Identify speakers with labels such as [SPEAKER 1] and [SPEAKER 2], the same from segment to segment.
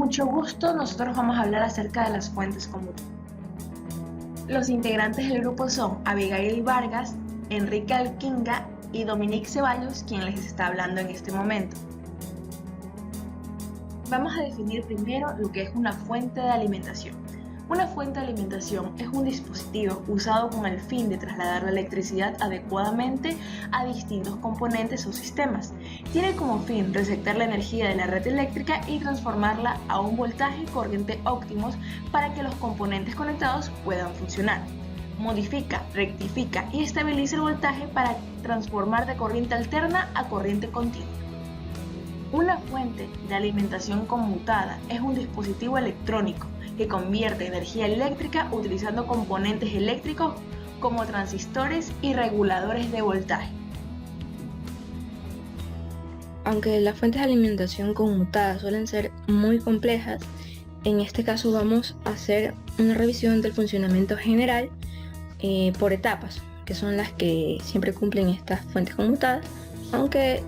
[SPEAKER 1] mucho gusto, nosotros vamos a hablar acerca de las fuentes comunes. Los integrantes del grupo son Abigail Vargas, Enrique Alquinga y Dominique Ceballos, quien les está hablando en este momento. Vamos a definir primero lo que es una fuente de alimentación. Una fuente de alimentación es un dispositivo usado con el fin de trasladar la electricidad adecuadamente a distintos componentes o sistemas. Tiene como fin receptar la energía de la red eléctrica y transformarla a un voltaje y corriente óptimos para que los componentes conectados puedan funcionar. Modifica, rectifica y estabiliza el voltaje para transformar de corriente alterna a corriente continua. Una fuente de alimentación conmutada es un dispositivo electrónico que convierte energía eléctrica utilizando componentes eléctricos como transistores y reguladores de voltaje.
[SPEAKER 2] Aunque las fuentes de alimentación conmutadas suelen ser muy complejas, en este caso vamos a hacer una revisión del funcionamiento general por etapas, que son las que siempre cumplen estas fuentes conmutadas, aunque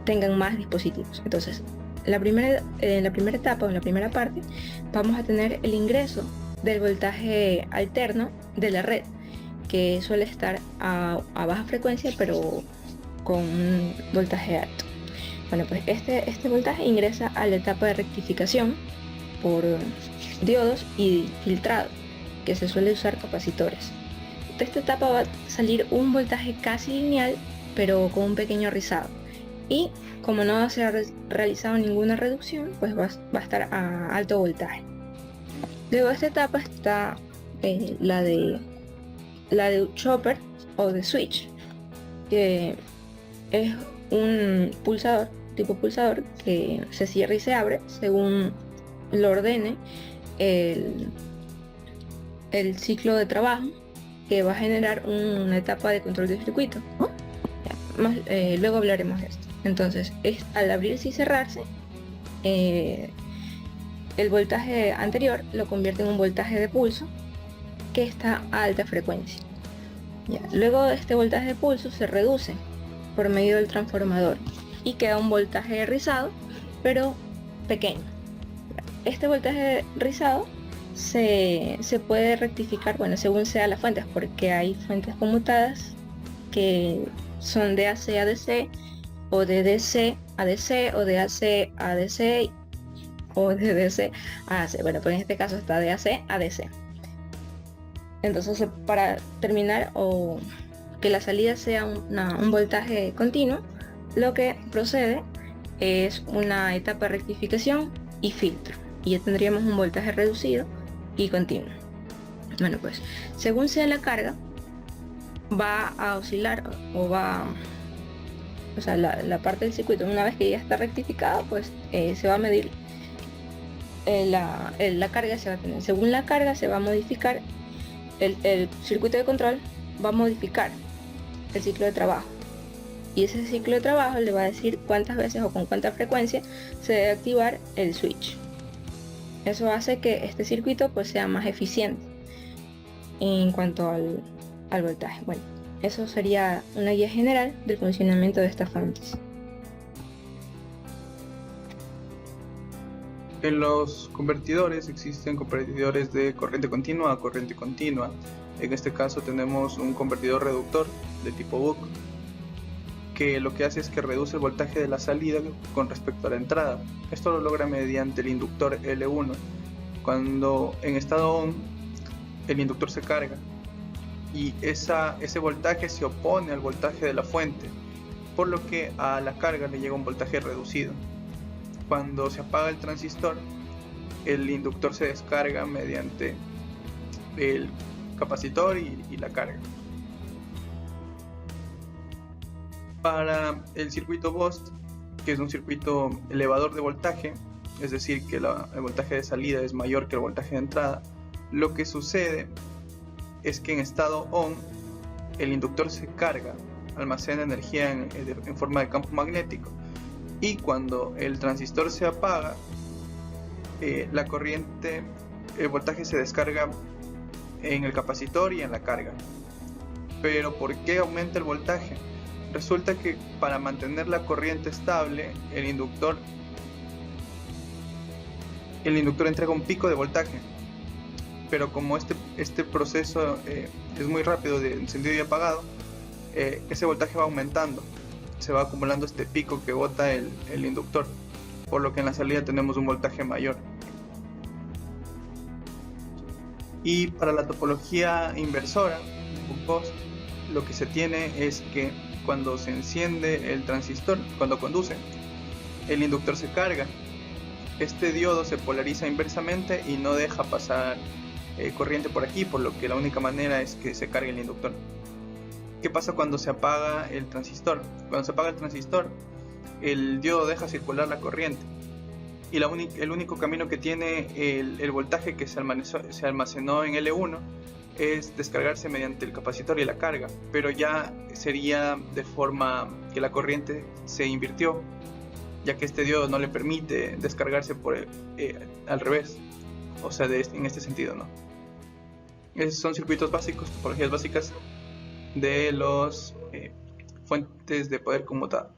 [SPEAKER 2] tengan más dispositivos. Entonces, en la primera etapa o en la primera parte vamos a tener el ingreso del voltaje alterno de la red, que suele estar a baja frecuencia pero con un voltaje alto. Bueno, pues este voltaje ingresa a la etapa de rectificación por diodos y filtrado, que se suele usar capacitores. De esta etapa va a salir un voltaje casi lineal pero con un pequeño rizado, y como no se ha realizado ninguna reducción, pues va a estar a alto voltaje. Luego de esta etapa está la de chopper o de switch, que es un pulsador, tipo pulsador, que se cierra y se abre según lo ordene el ciclo de trabajo, que va a generar una etapa de control de circuito. Luego hablaremos de esto. Entonces, al abrirse y cerrarse, el voltaje anterior lo convierte en un voltaje de pulso que está a alta frecuencia. Luego este voltaje de pulso se reduce por medio del transformador y queda un voltaje rizado pero pequeño. Este voltaje rizado se puede rectificar, según sea la fuente, porque hay fuentes conmutadas que son de AC a DC, o de DC a DC, o de AC a DC, o de DC a AC. Bueno, pues en este caso está de AC a DC. Entonces, para terminar o que la salida sea un voltaje continuo, lo que procede es una etapa de rectificación y filtro, y ya tendríamos un voltaje reducido y continuo. Bueno, pues según sea la carga, va a oscilar la parte del circuito. Una vez que ya está rectificada, pues se va a medir la carga se va a tener. Según la carga se va a modificar el circuito de control, va a modificar el ciclo de trabajo, y ese ciclo de trabajo le va a decir cuántas veces o con cuánta frecuencia se debe activar el switch. Eso hace que este circuito pues sea más eficiente en cuanto al voltaje. Bueno, eso sería una guía general del funcionamiento de estas fuentes.
[SPEAKER 3] En los convertidores existen convertidores de corriente continua a corriente continua. En este caso tenemos un convertidor reductor de tipo buck, que lo que hace es que reduce el voltaje de la salida con respecto a la entrada. Esto lo logra mediante el inductor L1. Cuando en estado ON el inductor se carga y ese voltaje se opone al voltaje de la fuente, por lo que a la carga le llega un voltaje reducido. Cuando se apaga el transistor, el inductor se descarga mediante el capacitor y la carga. Para el circuito BOST, que es un circuito elevador de voltaje, es decir, que el voltaje de salida es mayor que el voltaje de entrada, lo que sucede es que en estado ON el inductor se carga, almacena energía en forma de campo magnético, y cuando el transistor se apaga, el voltaje se descarga en el capacitor y en la carga. Pero ¿por qué aumenta el voltaje? Resulta que para mantener la corriente estable, el inductor el inductor entrega un pico de voltaje, pero como este proceso es muy rápido de encendido y apagado, ese voltaje va aumentando, se va acumulando este pico que bota el inductor, por lo que en la salida tenemos un voltaje mayor. Y para la topología inversora, buck-bust, lo que se tiene es que cuando se enciende el transistor, cuando conduce, el inductor se carga. Este diodo se polariza inversamente y no deja pasar corriente por aquí, por lo que la única manera es que se cargue el inductor. ¿Qué pasa cuando se apaga el transistor? Cuando se apaga el transistor, el diodo deja circular la corriente. Y el único camino que tiene el voltaje que se almacenó en L1 es descargarse mediante el capacitor y la carga, pero ya sería de forma que la corriente se invirtió, ya que este diodo no le permite descargarse al revés, o sea, en este sentido, ¿no? Esos son circuitos básicos, topologías básicas de los fuentes de poder conmutado.